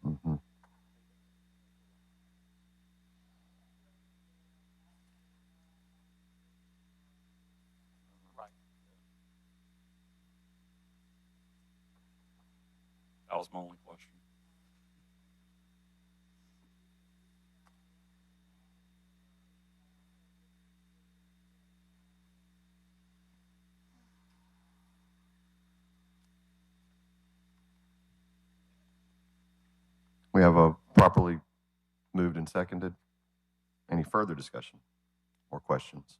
Mm-hmm. That was my only question. We have a properly moved and seconded. Any further discussion or questions?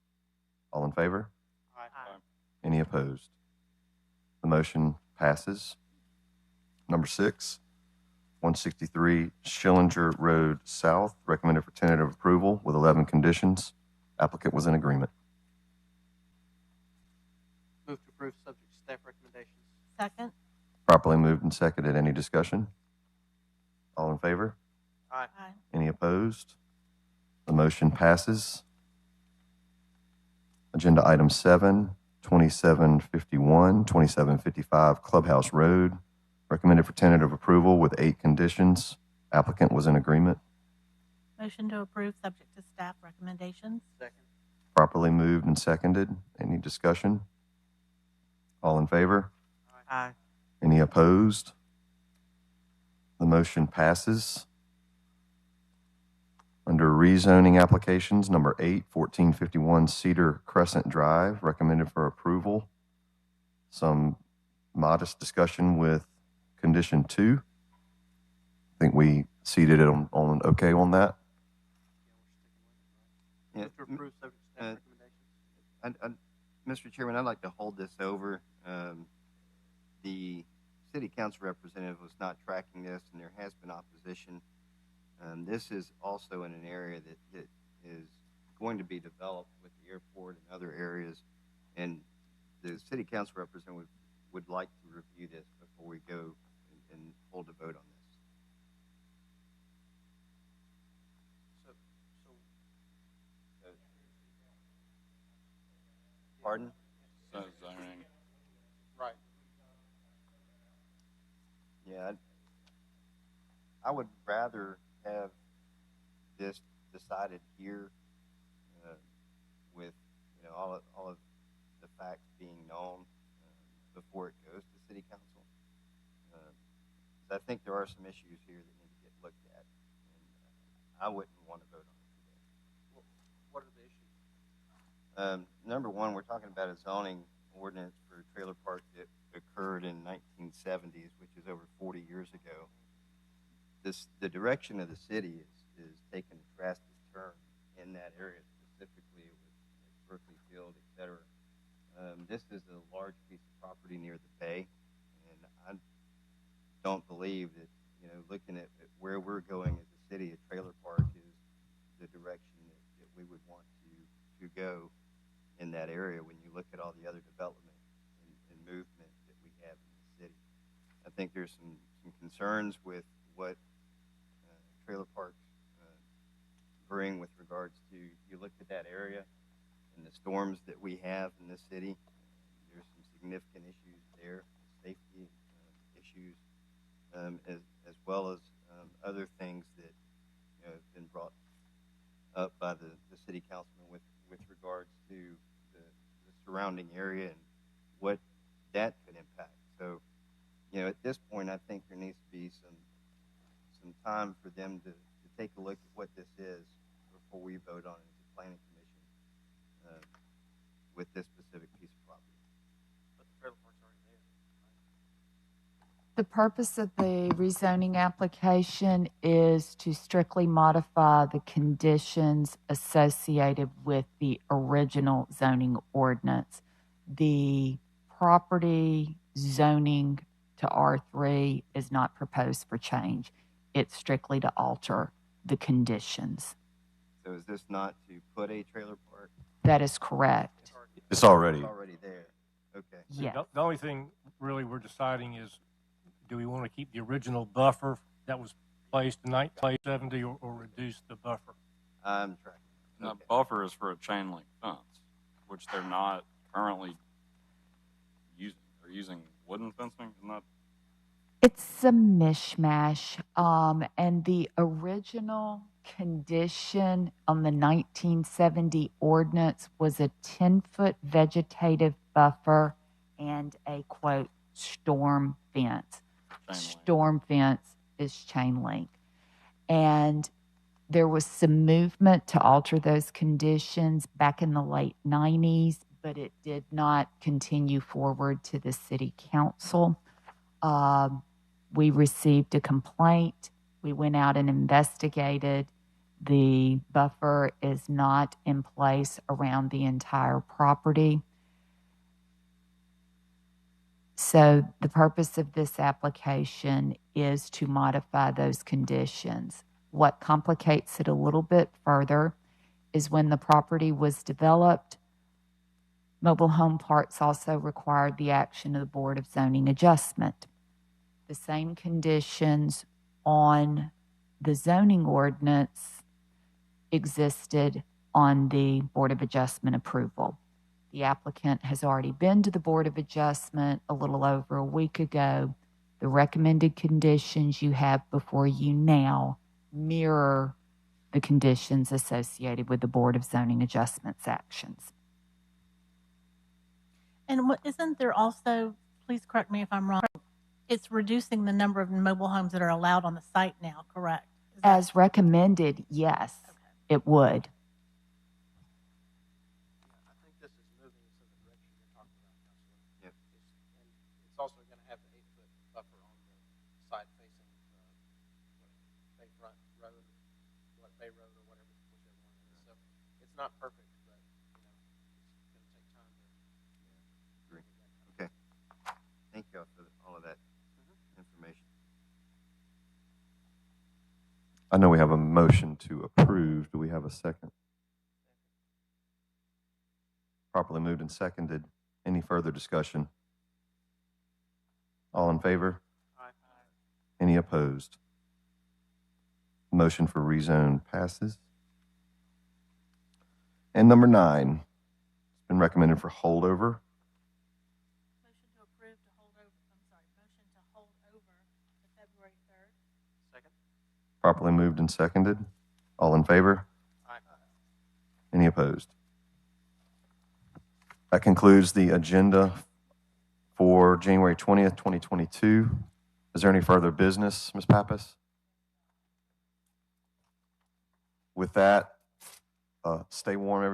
All in favor? Aye. Any opposed? The motion passes. Number 6, 163 Schillinger Road South, recommended for tentative approval with 11 conditions. Applicant was in agreement. Move to approve subject to staff recommendations. Second. Properly moved and seconded. Any discussion? All in favor? Aye. Aye. Any opposed? The motion passes. Agenda item 7, 2751, 2755 Clubhouse Road, recommended for tentative approval with 8 conditions. Applicant was in agreement. Motion to approve subject to staff recommendations. Second. Properly moved and seconded. Any discussion? All in favor? Aye. Any opposed? The motion passes. Under rezoning applications, number 8, 1451 Cedar Crescent Drive, recommended for approval. Some modest discussion with condition 2. I think we seated it on okay on that. Yeah, Move to approve subject to staff recommendations. Mr. Chairman, I'd like to hold this over. The city council representative was not tracking this, and there has been opposition. This is also in an area that is going to be developed with the airport and other areas, and the city council representative would like to review this before we go and hold a vote on this. Pardon? So zoning. Right. Yeah, I would rather have this decided here with all of the facts being known before it goes to city council. 'Cause I think there are some issues here that need to get looked at, and I wouldn't want to vote on it today. What are the issues? Number one, we're talking about a zoning ordinance for a trailer park that occurred in 1970s, which is over 40 years ago. The direction of the city is taking a drastic turn in that area, specifically with Berkeley Field, et cetera. This is a large piece of property near the bay, and I don't believe that, looking at where we're going as a city, a trailer park is the direction that we would want to go in that area when you look at all the other development and movement that we have in the city. I think there's some concerns with what trailer parks bring with regards to, you look at that area and the storms that we have in this city, there's some significant issues there, safety issues, as well as other things that have been brought up by the city councilman with regards to the surrounding area and what that could impact. So, at this point, I think there needs to be some time for them to take a look at what this is before we vote on it as a planning commission with this specific piece of property. But the trailer park's already there. The purpose of the rezoning application is to strictly modify the conditions associated with the original zoning ordinance. The property zoning to R3 is not proposed for change. It's strictly to alter the conditions. So is this not to put a trailer park? That is correct. It's already. It's already there. Okay. Yes. The only thing really we're deciding is, do we want to keep the original buffer that was placed in 1970 or reduce the buffer? I'm tracking. The buffer is for a chain link fence, which they're not currently using. They're using wooden fencing? Isn't that It's a mishmash. And the original condition on the 1970 ordinance was a 10-foot vegetative buffer and a quote storm fence. Storm fence is chain link. And there was some movement to alter those conditions back in the late 90s, but it did not continue forward to the city council. We received a complaint. We went out and investigated. The buffer is not in place around the entire property. So the purpose of this application is to modify those conditions. What complicates it a little bit further is when the property was developed, mobile home parks also required the action of the Board of Zoning Adjustment. The same conditions on the zoning ordinance existed on the Board of Adjustment approval. The applicant has already been to the Board of Adjustment a little over a week ago. The recommended conditions you have before you now mirror the conditions associated with the Board of Zoning Adjustments actions. And what, isn't there also, please correct me if I'm wrong, it's reducing the number of mobile homes that are allowed on the site now, correct? As recommended, yes, it would. I think this is moving us in the direction you're talking about, Councilor. Yep. And it's also going to have the 8-foot buffer on the side facing Bayfront Road, Bay Road or whatever, whichever one it is. So it's not perfect, but it's going to take time to. Agree. Okay. Thank you for all of that information. I know we have a motion to approve. Do we have a second? Properly moved and seconded. Any further discussion? All in favor? Aye. Any opposed? Motion for rezone passes. And number 9, it's been recommended for holdover. Motion to approve to hold over, motion to hold over to February 3rd. Second. Properly moved and seconded. All in favor? Aye. Any opposed? That concludes the agenda for January 20th, 2022. Is there any further business, Ms. Pappas? With that, stay warm, everybody.